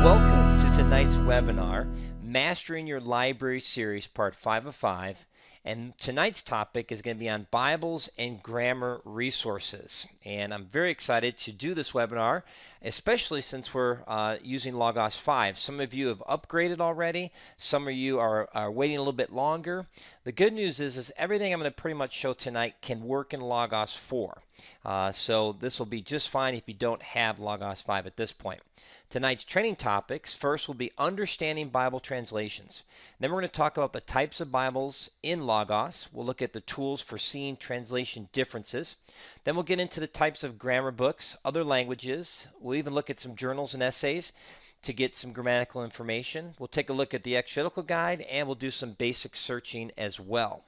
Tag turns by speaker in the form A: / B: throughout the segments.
A: Welcome to tonight's webinar, Mastering Your Library Series, Part 5 of 5. And tonight's topic is going to be on Bibles and grammar resources. And I'm very excited to do this webinar, especially since we're using Logos 5. Some of you have upgraded already. Some of you are waiting a little bit longer. The good news is everything I'm going to pretty much show tonight can work in Logos 4. So this will be just fine if you don't have Logos 5 at this point. Tonight's training topics, first will be understanding Bible translations. Then we're going to talk about the types of Bibles in Logos. We'll look at the tools for seeing translation differences. Then we'll get into the types of grammar books, other languages. We'll even look at some journals and essays to get some grammatical information. We'll take a look at the exegetical guide, and we'll do some basic searching as well.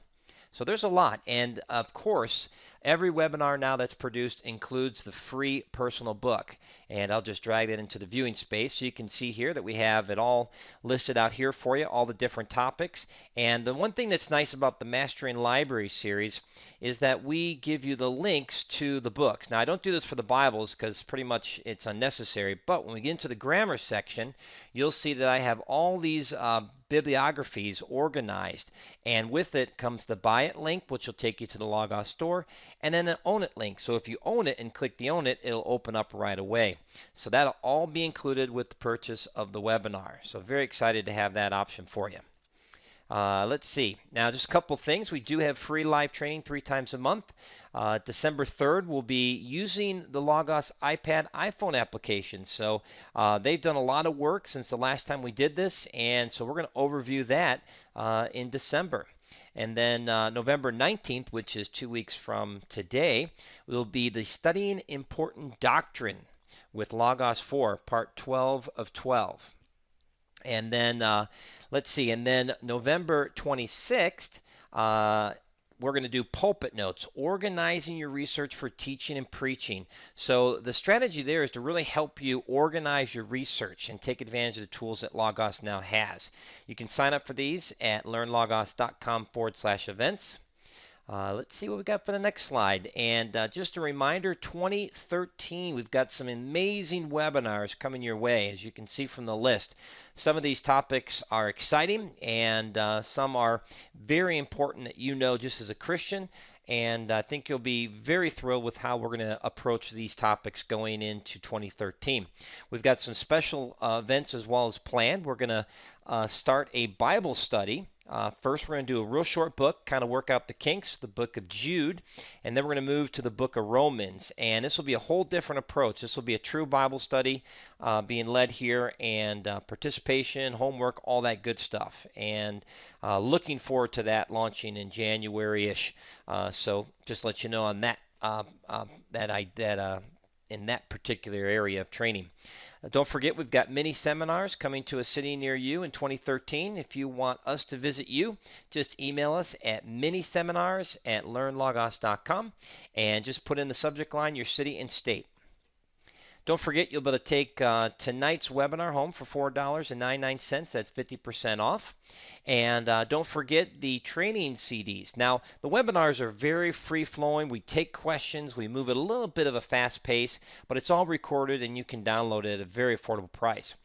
A: So there's a lot, and of course, every webinar now that's produced includes the free personal book, and I'll just drag that into the viewing space so you can see here that we have it all listed out here for you, all the different topics. And the one thing that's nice about the Mastering Library series is that we give you the links to the books. Now, I don't do this for the Bibles because pretty much it's unnecessary, but when we get into the grammar section, you'll see that I have all these bibliographies organized, and with it comes the Buy It link, which will take you to the Logos store, and then an Own It link. So if you own it and click the Own It, it'll open up right away. So that'll all be included with the purchase of the webinar. So very excited to have that option for you. Let's see. Now, just a couple things. We do have free live training 3 times a month. December 3rd, we'll be using the Logos iPad iPhone application. So they've done a lot of work since the last time we did this, and so we're going to overview that in December. And then November 19th, which is 2 weeks from today, will be the Studying Important Doctrine with Logos 4, Part 12 of 12. And then, let's see, and then November 26th, we're going to do pulpit notes, organizing your research for teaching and preaching. So the strategy there is to really help you organize your research and take advantage of the tools that Logos now has. You can sign up for these at LearnLogos.com/events. Let's see what we got for the next slide. And just a reminder, 2013, we've got some amazing webinars coming your way, as you can see from the list. Some of these topics are exciting, and some are very important that you know just as a Christian. And I think you'll be very thrilled with how we're going to approach these topics going into 2013. We've got some special events as well as planned. We're going to start a Bible study. First, we're going to do a real short book, kind of work out the kinks, the book of Jude, and then we're going to move to the book of Romans. And this will be a whole different approach. This will be a true Bible study being led here, and participation, homework, all that good stuff. And looking forward to that launching in January-ish. So just let you know on that, in that particular area of training. Don't forget, we've got mini seminars coming to a city near you in 2013. If you want us to visit you, just email us at miniseminars@LearnLogos.com and just put in the subject line your city and state. Don't forget, you'll be able to take tonight's webinar home for $4.99. That's 50% off. And don't forget the training CDs. Now, the webinars are very free-flowing. We take questions. We move at a little bit of a fast pace, but it's all recorded, and you can download it at a very affordable price.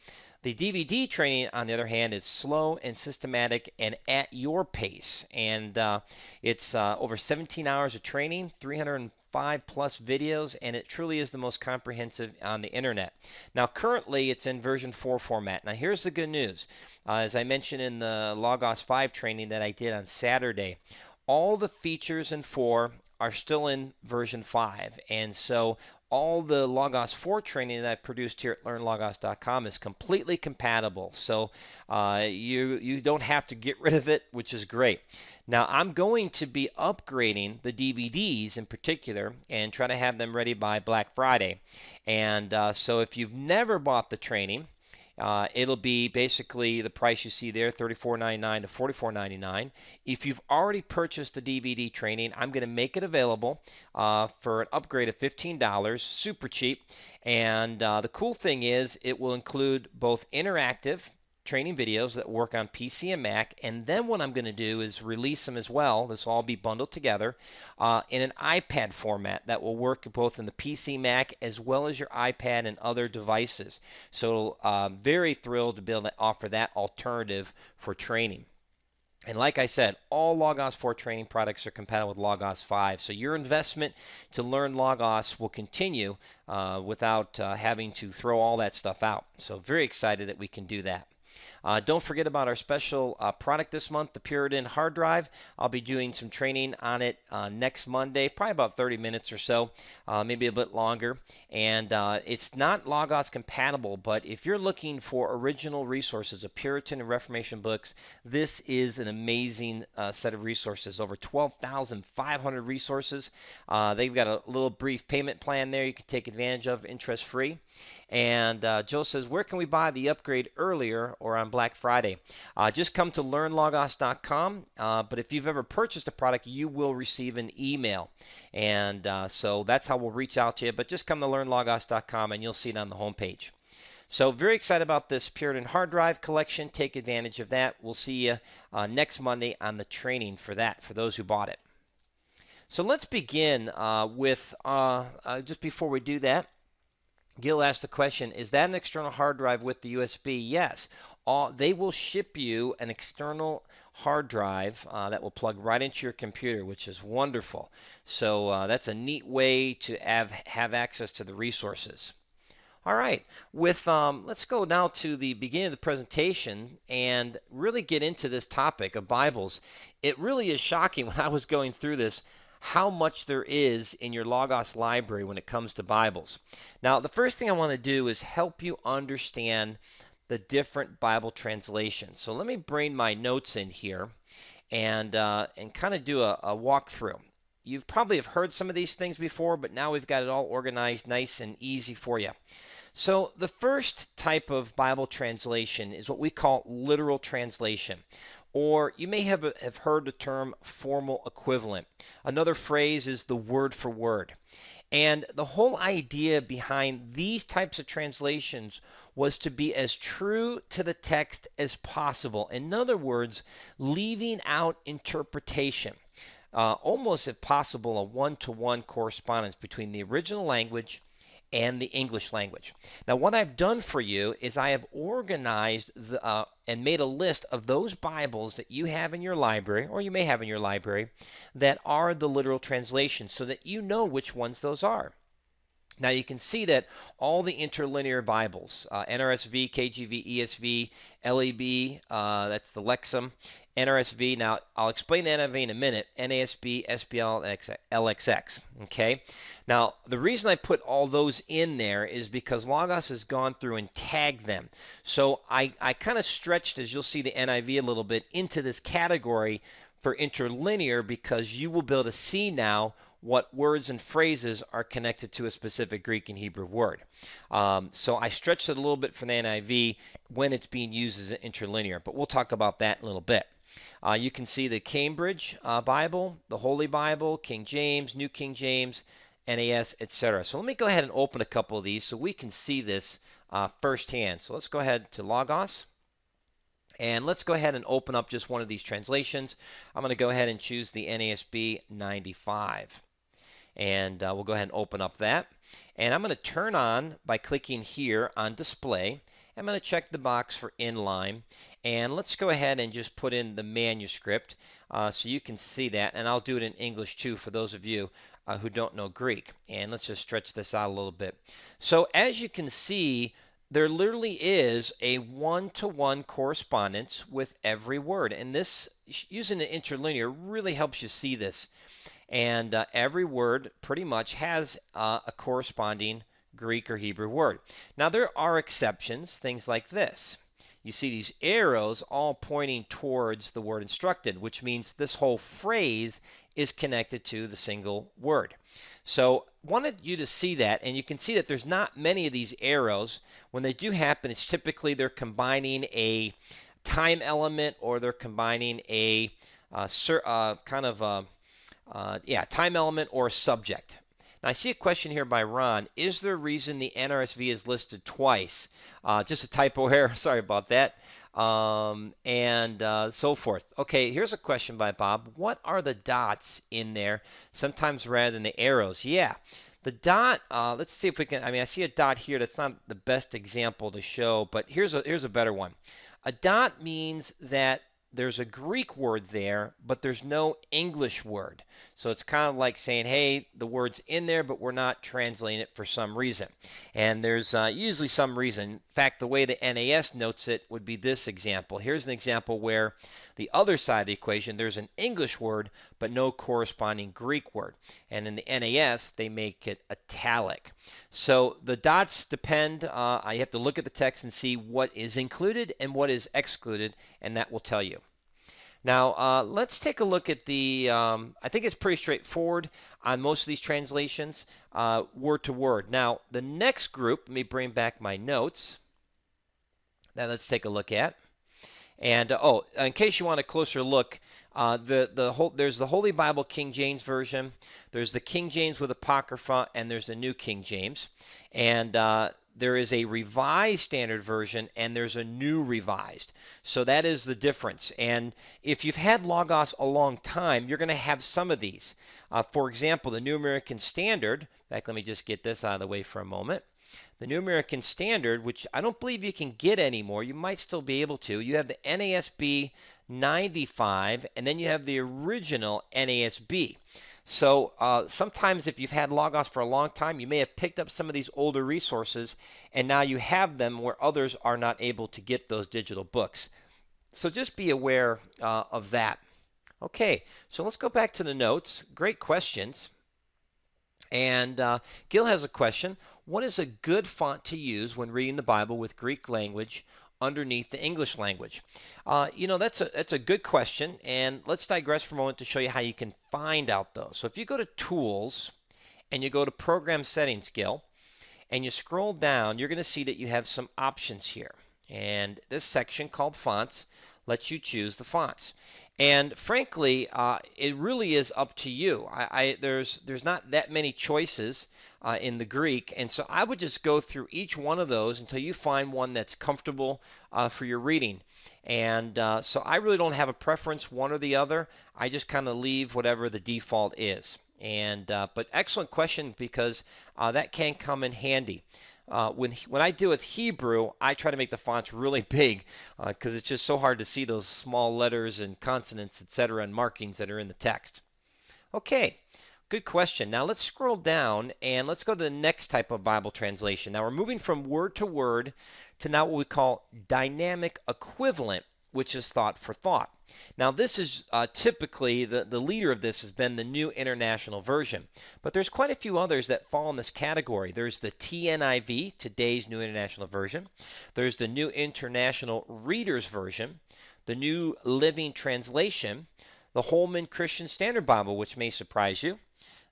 A: The DVD training, on the other hand, is slow and systematic and at your pace. And it's over 17 hours of training, 305 plus videos, and it truly is the most comprehensive on the internet. Now, currently, it's in version 4 format. Now, here's the good news. As I mentioned in the Logos 5 training that I did on Saturday, all the features in 4 are still in version 5. And so all the Logos 4 training that I've produced here at LearnLogos.com is completely compatible. So you don't have to get rid of it, which is great. Now, I'm going to be upgrading the DVDs in particular and try to have them ready by Black Friday. And so if you've never bought the training, it'll be basically the price you see there, $34.99 to $44.99. If you've already purchased the DVD training, I'm going to make it available for an upgrade of $15, super cheap. And the cool thing is it will include both interactive training videos that work on PC and Mac, and then what I'm going to do is release them as well. This will all be bundled together in an iPad format that will work both in the PC, Mac, as well as your iPad and other devices. So very thrilled to be able to offer that alternative for training. And like I said, all Logos 4 training products are compatible with Logos 5. So your investment to learn Logos will continue without having to throw all that stuff out. So very excited that we can do that. Don't forget about our special product this month, the Puritan hard drive. I'll be doing some training on it next Monday, probably about 30 minutes or so, maybe a bit longer. And it's not Logos compatible, but if you're looking for original resources of Puritan and Reformation books, this is an amazing set of resources. Over 12,500 resources. They've got a little brief payment plan there you can take advantage of, interest-free. And Joe says, where can we buy the upgrade earlier or on Black Friday? Just come to LearnLogos.com. But if you've ever purchased a product, you will receive an email. And so that's how we'll reach out to you. But just come to LearnLogos.com and you'll see it on the homepage. So very excited about this Puritan hard drive collection. Take advantage of that. We'll see you next Monday on the training for that, for those who bought it. So let's begin with, just before we do that, Gil asked the question, is that an external hard drive with the USB? Yes. They will ship you an external hard drive that will plug right into your computer, which is wonderful. So that's a neat way to have access to the resources. All right, let's go now to the beginning of the presentation and really get into this topic of Bibles. It really is shocking when I was going through this how much there is in your Logos library when it comes to Bibles. Now, the first thing I want to do is help you understand the different Bible translations. So let me bring my notes in here and kind of do a walkthrough. You probably have heard some of these things before, but now we've got it all organized nice and easy for you. So the first type of Bible translation is what we call literal translation. Or you may have heard the term formal equivalent. Another phrase is the word for word. And the whole idea behind these types of translations was to be as true to the text as possible. In other words, leaving out interpretation. Almost, if possible, a one-to-one correspondence between the original language and the English language. Now, what I've done for you is I have organized and made a list of those Bibles that you have in your library, or you may have in your library, that are the literal translations, so that you know which ones those are. Now, you can see that all the interlinear Bibles, NRSV, KJV, ESV, LEB, that's the Lexham, NRSV. Now, I'll explain the NIV in a minute. NASB, SBL, and LXX. Okay. Now, the reason I put all those in there is because Logos has gone through and tagged them. So I kind of stretched, as you'll see the NIV a little bit, into this category for interlinear, because you will be able to see now what words and phrases are connected to a specific Greek and Hebrew word. So I stretched it a little bit for the NIV when it's being used as an interlinear, but we'll talk about that in a little bit. You can see the Cambridge Bible, the Holy Bible, King James, New King James, NAS, etc. So let me go ahead and open a couple of these so we can see this firsthand. So let's go ahead to Logos. And let's go ahead and open up just one of these translations. I'm going to go ahead and choose the NASB 95. And we'll go ahead and open up that. And I'm going to turn on, by clicking here on display, I'm going to check the box for inline. And let's go ahead and just put in the manuscript so you can see that. And I'll do it in English too for those of you who don't know Greek. And let's just stretch this out a little bit. So as you can see, there literally is a one-to-one correspondence with every word. And this, using the interlinear, really helps you see this. And every word pretty much has a corresponding Greek or Hebrew word. Now, there are exceptions, things like this. You see these arrows all pointing towards the word instructed, which means this whole phrase is connected to the single word. So wanted you to see that, and you can see that there's not many of these arrows. When they do happen, it's typically they're combining a time element, or they're combining a time element or subject. Now, I see a question here by Ron. Is there a reason the NRSV is listed twice? Just a typo error. Sorry about that. and so forth. Okay, here's a question by Bob. What are the dots in there sometimes rather than the arrows? Yeah. The dot, let's see if we can, I mean, I see a dot here that's not the best example to show, but here's a better one. A dot means that there's a Greek word there, but there's no English word. So it's kind of like saying, hey, the word's in there, but we're not translating it for some reason. And there's usually some reason. In fact, the way the NAS notes it would be this example. Here's an example where the other side of the equation, there's an English word, but no corresponding Greek word. And in the NAS, they make it italic. So the dots depend. I have to look at the text and see what is included and what is excluded, and that will tell you. Now, let's take a look at the, I think it's pretty straightforward on most of these translations, word to word. Now, the next group, let me bring back my notes. Now, let's take a look at. And in case you want a closer look, there's the Holy Bible King James Version, there's the King James with Apocrypha, and there's the New King James. And there is a Revised Standard Version, and there's a New Revised. So that is the difference. And if you've had Logos a long time, you're going to have some of these. For example, the New American Standard. In fact, let me just get this out of the way for a moment. The New American Standard, which I don't believe you can get anymore, you might still be able to. You have the NASB 95, and then you have the original NASB. So sometimes if you've had Logos for a long time, you may have picked up some of these older resources, and now you have them where others are not able to get those digital books. So just be aware of that. Okay, so let's go back to the notes. Great questions. And Gil has a question. What is a good font to use when reading the Bible with Greek language underneath the English language? That's a good question, and let's digress for a moment to show you how you can find out those. So if you go to Tools and you go to Program Settings, Gil, and you scroll down, you're going to see that you have some options here. And this section called Fonts lets you choose the fonts. And frankly, it really is up to you. There's not that many choices in the Greek, and so I would just go through each one of those until you find one that's comfortable for your reading. And so I really don't have a preference one or the other. I just kind of leave whatever the default is. And but excellent question, because that can come in handy. When I deal with Hebrew, I try to make the fonts really big because it's just so hard to see those small letters and consonants, etc., and markings that are in the text. Okay, good question. Now let's scroll down and let's go to the next type of Bible translation. Now we're moving from word to word to now what we call dynamic equivalent, which is thought for thought. Now this is typically, the leader of this has been the New International Version, but there's quite a few others that fall in this category. There's the TNIV, today's New International Version. There's the New International Reader's Version, the New Living Translation, the Holman Christian Standard Bible, which may surprise you,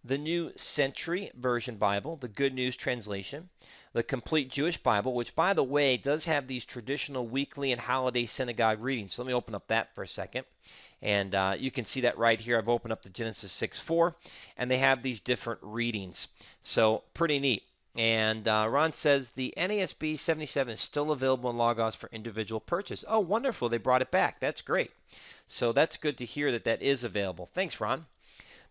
A: the New Century Version Bible, the Good News Translation, the Complete Jewish Bible, which, by the way, does have these traditional weekly and holiday synagogue readings. So let me open up that for a second. And you can see that right here. I've opened up the Genesis 6:4, and they have these different readings. So pretty neat. And Ron says the NASB 77 is still available in Logos for individual purchase. Oh, wonderful. They brought it back. That's great. So that's good to hear that that is available. Thanks, Ron.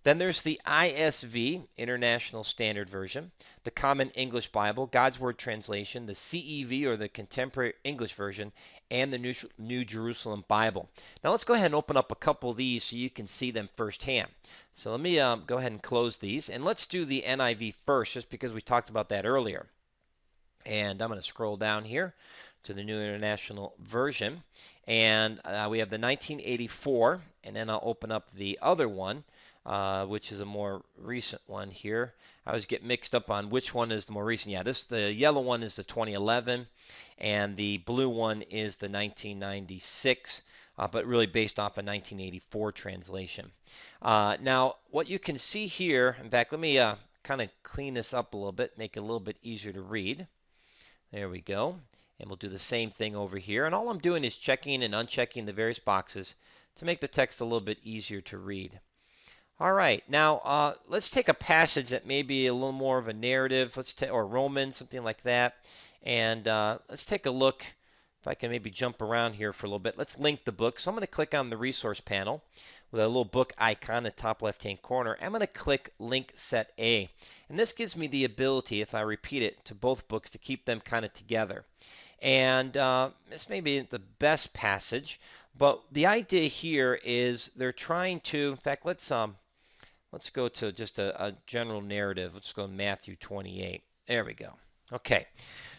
A: Then there's the ISV, International Standard Version, the Common English Bible, God's Word Translation, the CEV, or the Contemporary English Version, and the New Jerusalem Bible. Now let's go ahead and open up a couple of these so you can see them firsthand. So let me go ahead and close these, and let's do the NIV first, just because we talked about that earlier. And I'm going to scroll down here to the New International Version, and we have the 1984, and then I'll open up the other one, which is a more recent one here. I always get mixed up on which one is the more recent. Yeah, the yellow one is the 2011, and the blue one is the 1996, but really based off a 1984 translation. Now, what you can see here, in fact, let me kind of clean this up a little bit, make it a little bit easier to read. There we go. And we'll do the same thing over here. And all I'm doing is checking and unchecking the various boxes to make the text a little bit easier to read. All right, now let's take a passage that may be a little more of a narrative, or Romans, something like that, and let's take a look if I can maybe jump around here for a little bit, let's link the book. So I'm going to click on the resource panel with a little book icon in the top left-hand corner. I'm going to click Link Set A. And this gives me the ability, if I repeat it to both books, to keep them kind of together. And this may be the best passage, but the idea here is they're trying to, in fact, let's go to just a general narrative. Let's go to Matthew 28. There we go. Okay.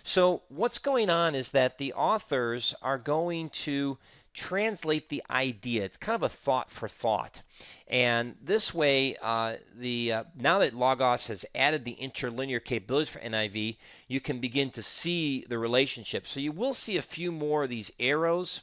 A: So what's going on is that the authors are going to translate the idea. It's kind of a thought for thought. And this way, now that Logos has added the interlinear capabilities for NIV, you can begin to see the relationship. So you will see a few more of these arrows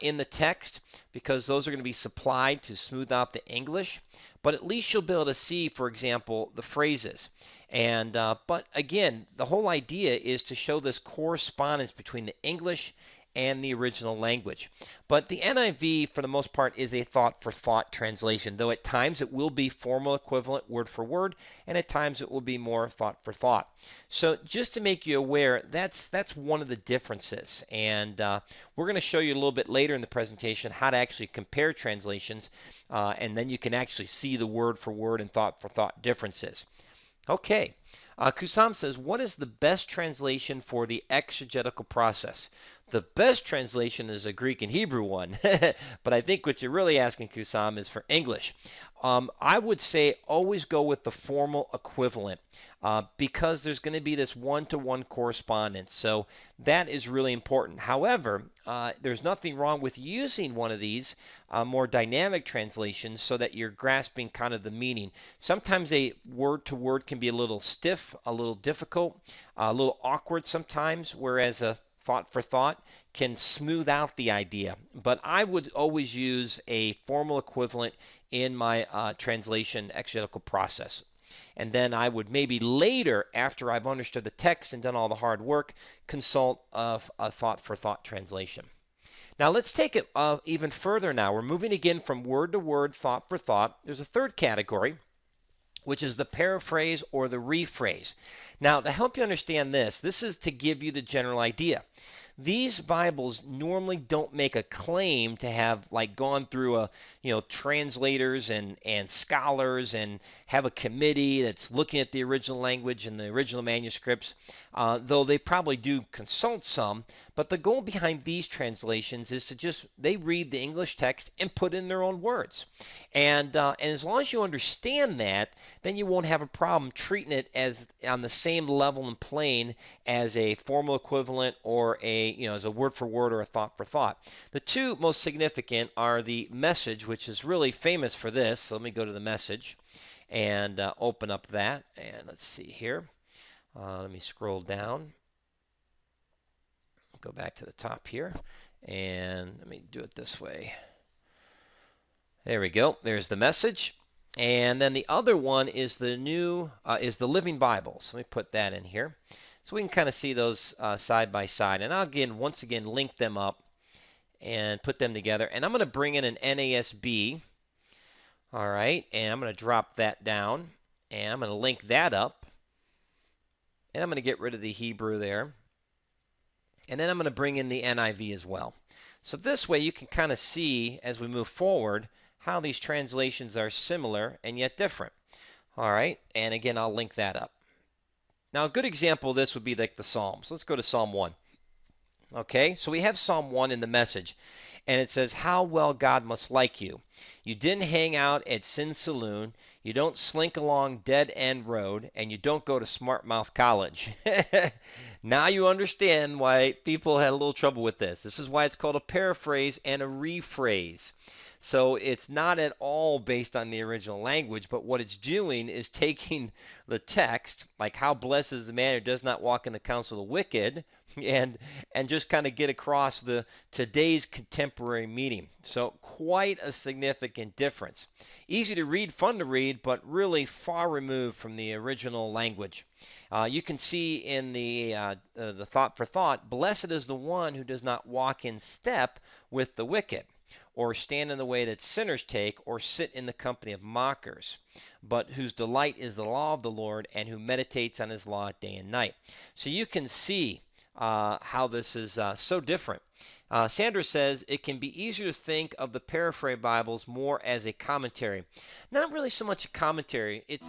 A: in the text because those are going to be supplied to smooth out the English. But at least you'll be able to see, for example, the phrases. And but again, the whole idea is to show this correspondence between the English and the original language. But the NIV, for the most part, is a thought-for-thought translation, though at times it will be formal equivalent word for word, and at times it will be more thought-for-thought. So just to make you aware, that's one of the differences. And we're going to show you a little bit later in the presentation how to actually compare translations, and then you can actually see the word for word and thought-for-thought differences. Okay. Kusam says, what is the best translation for the exegetical process? The best translation is a Greek and Hebrew one, but I think what you're really asking, Kusam, is for English. I would say always go with the formal equivalent because there's going to be this one-to-one correspondence. So that is really important. However, there's nothing wrong with using one of these more dynamic translations so that you're grasping kind of the meaning. Sometimes a word-to-word can be a little stiff, a little difficult, a little awkward sometimes, whereas a thought for thought can smooth out the idea. But I would always use a formal equivalent in my translation exegetical process. And then I would maybe later, after I've understood the text and done all the hard work, consult a thought for thought translation. Now let's take it even further now. We're moving again from word to word, thought for thought. There's a third category, which is the paraphrase or the rephrase. Now, to help you understand this is to give you the general idea. These Bibles normally don't make a claim to have like gone through translators and scholars and have a committee that's looking at the original language and the original manuscripts, though they probably do consult some. But the goal behind these translations is to they read the English text and put in their own words. And as long as you understand that, then you won't have a problem treating it as on the same level and plane as a formal equivalent or as a word for word or a thought for thought. The two most significant are the Message, which is really famous for this. So let me go to the Message and open up that. And let's see here. Let me scroll down. Go back to the top here. And let me do it this way. There we go. There's the Message. And then the other one is the Living Bible. So let me put that in here. So we can kind of see those side by side. And I'll once again link them up and put them together. And I'm going to bring in an NASB. All right. And I'm going to drop that down. And I'm going to link that up. And I'm going to get rid of the Hebrew there. And then I'm going to bring in the NIV as well. So this way you can kind of see as we move forward how these translations are similar and yet different. All right. And again, I'll link that up. Now, a good example of this would be like the Psalms. Let's go to Psalm 1. Okay, so we have Psalm 1 in the Message, and it says, how well God must like you. You didn't hang out at Sin Saloon, you don't slink along Dead End Road, and you don't go to Smart Mouth College. Now you understand why people had a little trouble with this. This is why it's called a paraphrase and a rephrase. So it's not at all based on the original language, but what it's doing is taking the text, like how blessed is the man who does not walk in the counsel of the wicked, and just kind of get across the today's contemporary meaning. So quite a significant difference. Easy to read, fun to read, but really far removed from the original language. You can see in the thought for thought, blessed is the one who does not walk in step with the wicked, or stand in the way that sinners take, or sit in the company of mockers, but whose delight is the law of the Lord, and who meditates on his law day and night. So you can see how this is so different. Sandra says it can be easier to think of the paraphrase Bibles more as a commentary. Not really so much a commentary. It's